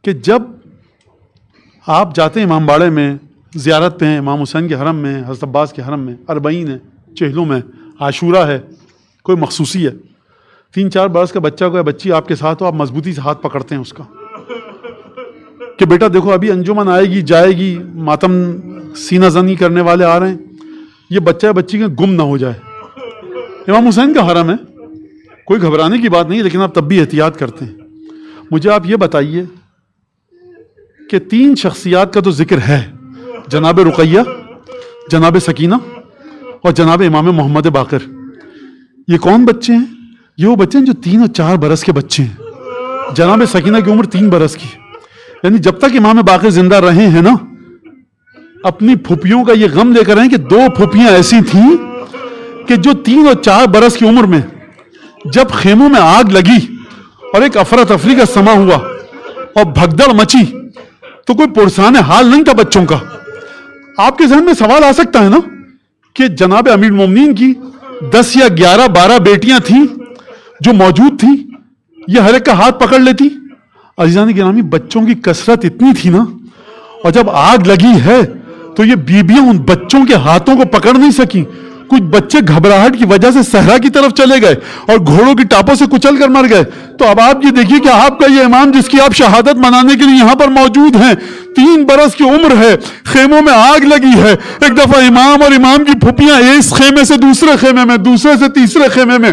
کہ جب آپ جاتے ہیں امام باڑے میں زیارت پہ ہیں، امام حسین کے حرم میں، حضرت عباس کے حرم میں، اربعین ہے، چہلم ہے، عاشورہ ہے، کوئی مخصوصی ہے، 3-4 برس کا بچہ کو یا بچی آپ کے ساتھ ہو، آپ مضبوطی سے ہاتھ پکڑتے ہیں اس کا کہ بیٹا دیکھو ابھی انجمن آئے گی جائے گی، ماتم سینہ زنی کرنے والے آ رہے ہیں، یہ بچہ یا بچی کا گم نہ ہو جائے۔ امام حسین کا حرم ہے، کوئی گھبرانے کی بات نہیں، لیکن آپ تب بھی احتیاط کرتے ہیں۔ مجھے آپ یہ بتائیے کہ 3 شخصیات کا تو ذکر ہے، جناب رقیہ، جناب سکینہ اور جناب امام محمد باقر۔ یہ کون بچے ہیں؟ یہ وہ بچے ہیں جو 3 اور 4 برس کے بچے ہیں۔ جناب سکینہ کی عمر 3 برس کی، یعنی جب تک امام باقر زندہ رہے ہیں نا، اپنی پھوپھیوں کا یہ غم لے کر آئے کہ 2 پھوپھیاں ایسی تھیں کہ جو 3 اور 4 برس کی عمر میں جب خیموں میں آگ لگی اور ایک افراتفری کا سما ہوا اور بھگدڑ مچی تو کوئی پرسان حال نہیں تھا بچوں کا۔ آپ کے ذہن میں سوال آ سکتا ہے نا کہ جناب امیر المومنین کی 10 یا 11 12 بیٹیاں تھیں جو موجود تھیں، یہ ہر ایک کا ہاتھ پکڑ لیتی؟ عزیزان گرامی، بچوں کی کثرت اتنی تھی نا، اور جب آگ لگی ہے تو یہ بیبیاں ان بچوں کے ہاتھوں کو پکڑ نہیں سکیں۔ کچھ بچے گھبراہٹ کی وجہ سے صحرا کی طرف چلے گئے اور گھوڑوں کی ٹاپوں سے کچل کر مر گئے۔ تو اب آپ یہ دیکھیے کہ آپ کا یہ امام جس کی آپ شہادت منانے کے لیے یہاں پر موجود ہیں، 3 برس کی عمر ہے، خیموں میں آگ لگی ہے، ایک دفعہ امام اور امام کی پھوپھیاں اس خیمے سے دوسرے خیمے میں، دوسرے سے تیسرے خیمے میں۔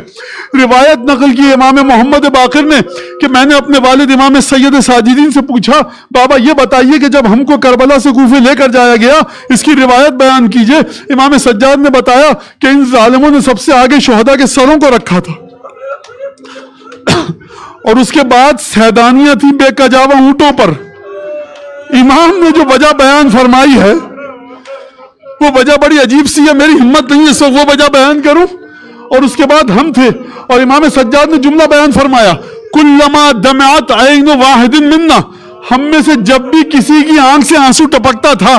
روایت نقل کی امام محمد باقر نے کہ میں نے اپنے والد امام سید ساجدین سے پوچھا، بابا یہ بتائیے کہ جب ہم کو کربلا سے کوفے لے کر جایا گیا اس کی روایت بیان کیجئے۔ امام سجاد نے بتایا کہ ان ظالموں نے سب سے آگے شہداء کے سروں کو رکھا تھا، اور اس کے بعد سیدانیاں تھیں بے کجاوہ اونٹوں پر۔ امام نے جو وجہ بیان فرمائی ہے وہ وجہ بڑی عجیب سی ہے، میری ہمت نہیں ہے سو وہ وجہ بیان کروں۔ اور اس کے بعد ہم تھے اور امام سجاد نے جملہ بیان فرمایا، کلما دمعت عین واحد منا، ہم میں سے جب بھی کسی کی آنکھ سے آنسو ٹپکتا تھا،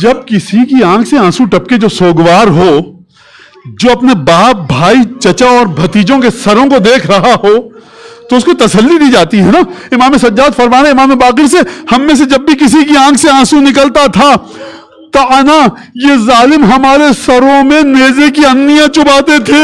جب کسی کی آنکھ سے آنسو ٹپکے، جو سوگوار ہو، جو اپنے باپ بھائی چچا اور بھتیجوں کے سروں کو دیکھ رہا ہو تو اس کو تسلی دی جاتی ہے نا۔ امام سجاد فرمانے امام باقر سے، ہم میں سے جب بھی کسی کی آنکھ سے آنسو نکلتا تھا تعنا، یہ ظالم ہمارے سروں میں نیزے کی انیاں چباتے تھے۔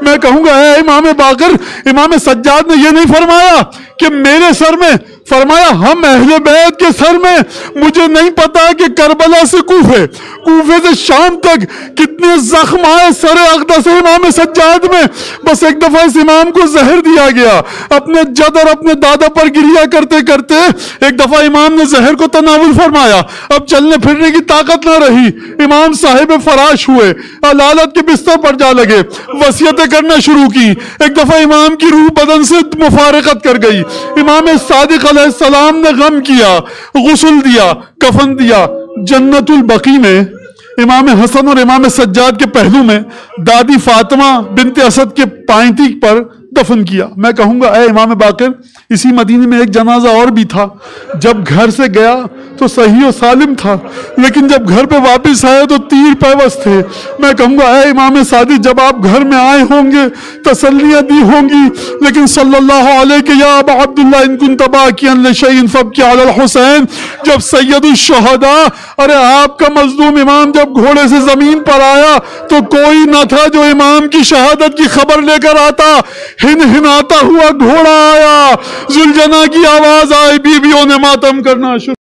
میں کہوں گا اے امام باقر، امام سجاد نے یہ نہیں فرمایا کہ میرے سر میں، فرمایا ہم اہل بیت کے سر میں۔ مجھے نہیں پتا کہ کربلا سے کوفے، کوفے سے شام تک کتنے زخم آئے سر اقدس امام سجاد میں۔ بس ایک دفعہ اس امام کو زہر دیا گیا، اپنے جد اور اپنے دادا پر گریا کرتے کرتے ایک دفعہ امام نے زہر کو تناول فرمایا، اب چلنے پھرنے کی طاقت نہ رہی، امام صاحب فراش ہوئے، علالت کے بستر پر جا لگے، وصیتیں کرنا شروع کی۔ ایک دفعہ امام کی روح بدن سے مفارقت کر گئی، امام صادق علیہ السلام نے غم کیا، غسل دیا، کفن دیا، جنت البقیع میں امام حسن اور امام سجاد کے پہلو میں دادی فاطمہ بنت اسد کے پائنتی پر دفن کیا۔ میں کہوں گا اے امام باقر، اسی مدینے میں ایک جنازہ اور بھی تھا، جب گھر سے گیا تو صحیح و سالم تھا، لیکن جب گھر پہ واپس آیا تو تیر پیوست تھے۔ میں کہوں گا اے امام صادق، جب آپ گھر میں آئے ہوں گے تسلیاں دی ہوں گی، لیکن صلی اللہ علیہ کہ یا ابا عبداللہ ان کنت باکیا لشیء فابکی علی الحسین، جب سید الشہداء، ارے آپ کا مظلوم امام جب گھوڑے سے زمین پر آیا تو کوئی نہ تھا جو امام کی شہادت کی خبر لے کر آتا، ہن ہناتا ہوا گھوڑا آیا، ذوالجناح کی آواز آئی، بیویوں نے ماتم کرنا شروع